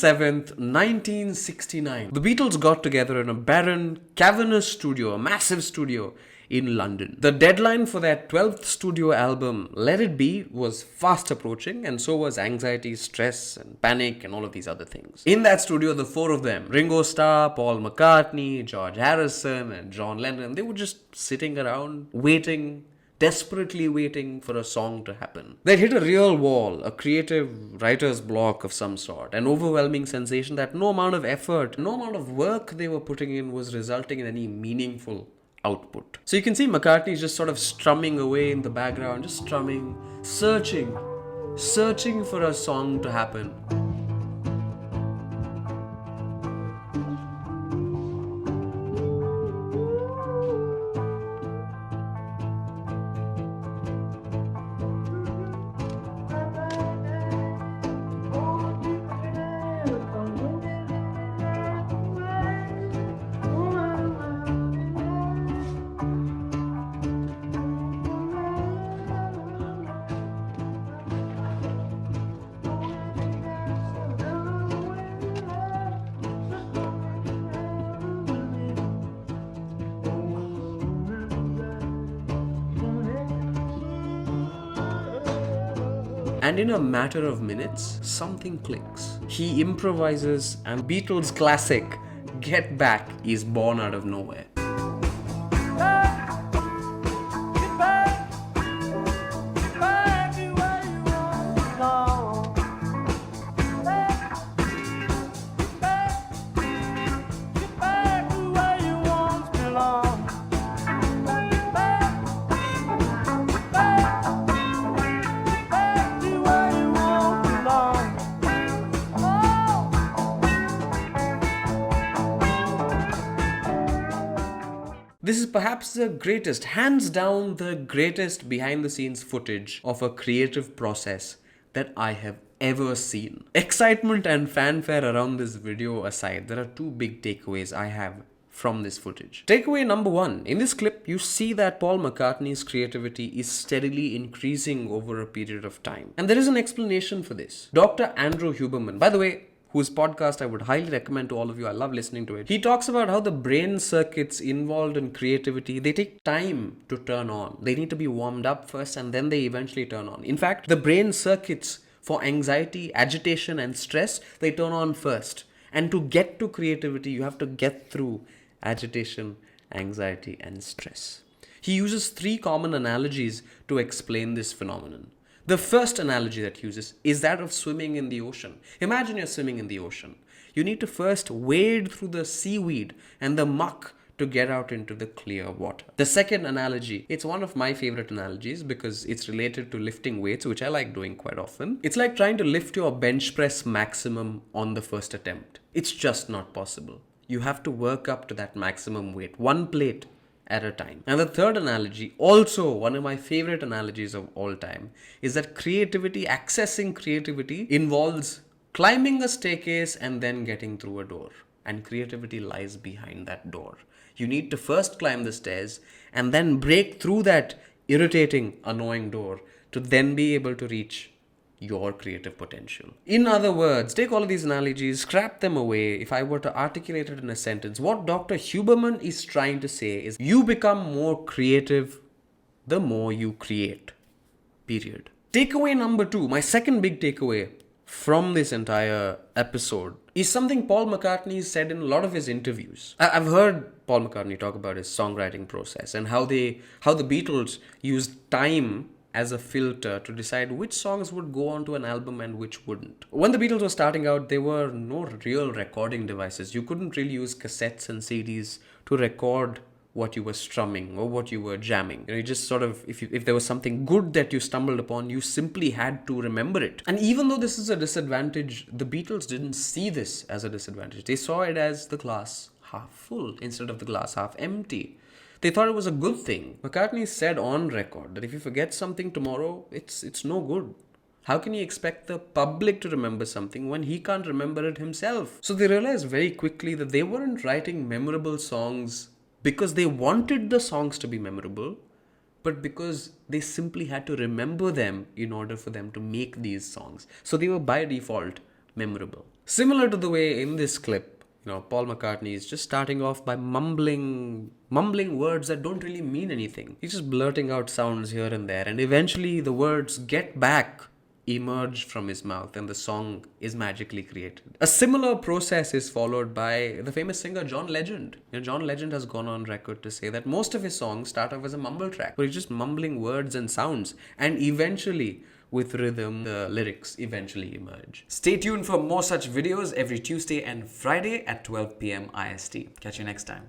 7th, 1969, the Beatles got together in a barren, cavernous studio, a massive studio in London. The deadline for their 12th studio album, Let It Be, was fast approaching, and so was anxiety, stress, and panic, and all of these other things. In that studio, the four of them, Ringo Starr, Paul McCartney, George Harrison, and John Lennon, they were just sitting around, waiting, desperately waiting for a song to happen. They'd hit a real wall, a creative writer's block of some sort, an overwhelming sensation that no amount of effort, no amount of work they were putting in was resulting in any meaningful output. So you can see McCartney just sort of strumming away in the background, just strumming, searching for a song to happen. And in a matter of minutes, something clicks. He improvises, and Beatles' classic Get Back is born out of nowhere. This is perhaps the greatest, hands down the greatest behind the scenes footage of a creative process that I have ever seen. Excitement and fanfare around this video aside, there are two big takeaways I have from this footage. Takeaway number one, in this clip, you see that Paul McCartney's creativity is steadily increasing over a period of time. And there is an explanation for this. Dr. Andrew Huberman, by the way, whose podcast I would highly recommend to all of you. I love listening to it. He talks about how the brain circuits involved in creativity, they take time to turn on. They need to be warmed up first and then they eventually turn on. In fact, the brain circuits for anxiety, agitation and stress, they turn on first. And to get to creativity, you have to get through agitation, anxiety and stress. He uses three common analogies to explain this phenomenon. The first analogy that he uses is that of swimming in the ocean. Imagine you're swimming in the ocean. You need to first wade through the seaweed and the muck to get out into the clear water. The second analogy, it's one of my favorite analogies because it's related to lifting weights, which I like doing quite often. It's like trying to lift your bench press maximum on the first attempt. It's just not possible. You have to work up to that maximum weight, one plate at a time. And the third analogy, also one of my favorite analogies of all time, is that creativity, accessing creativity, involves climbing a staircase and then getting through a door. And creativity lies behind that door. You need to first climb the stairs and then break through that irritating, annoying door to then be able to reach your creative potential. In other words, take all of these analogies, scrap them away. If I were to articulate it in a sentence, what Dr. Huberman is trying to say is you become more creative the more you create. Period. Takeaway number two, my second big takeaway from this entire episode is something Paul McCartney said in a lot of his interviews. I've heard Paul McCartney talk about his songwriting process and how the Beatles used time as a filter to decide which songs would go onto an album and which wouldn't. When the Beatles were starting out, there were no real recording devices. You couldn't really use cassettes and CDs to record what you were strumming or what you were jamming. You just sort of, if there was something good that you stumbled upon, you simply had to remember it. And even though this is a disadvantage, the Beatles didn't see this as a disadvantage. They saw it as the glass half full instead of the glass half empty. They thought it was a good thing. McCartney said on record that if you forget something tomorrow, it's no good. How can he expect the public to remember something when he can't remember it himself? So they realized very quickly that they weren't writing memorable songs because they wanted the songs to be memorable, but because they simply had to remember them in order for them to make these songs. So they were by default memorable. Similar to the way in this clip, Paul McCartney is just starting off by mumbling words that don't really mean anything. He's just blurting out sounds here and there, and eventually the words "get back" emerge from his mouth and the song is magically created. A similar process is followed by the famous singer John Legend. John Legend has gone on record to say that most of his songs start off as a mumble track, where he's just mumbling words and sounds, and eventually, with rhythm, the lyrics eventually emerge. Stay tuned for more such videos every Tuesday and Friday at 12 p.m. IST. Catch you next time.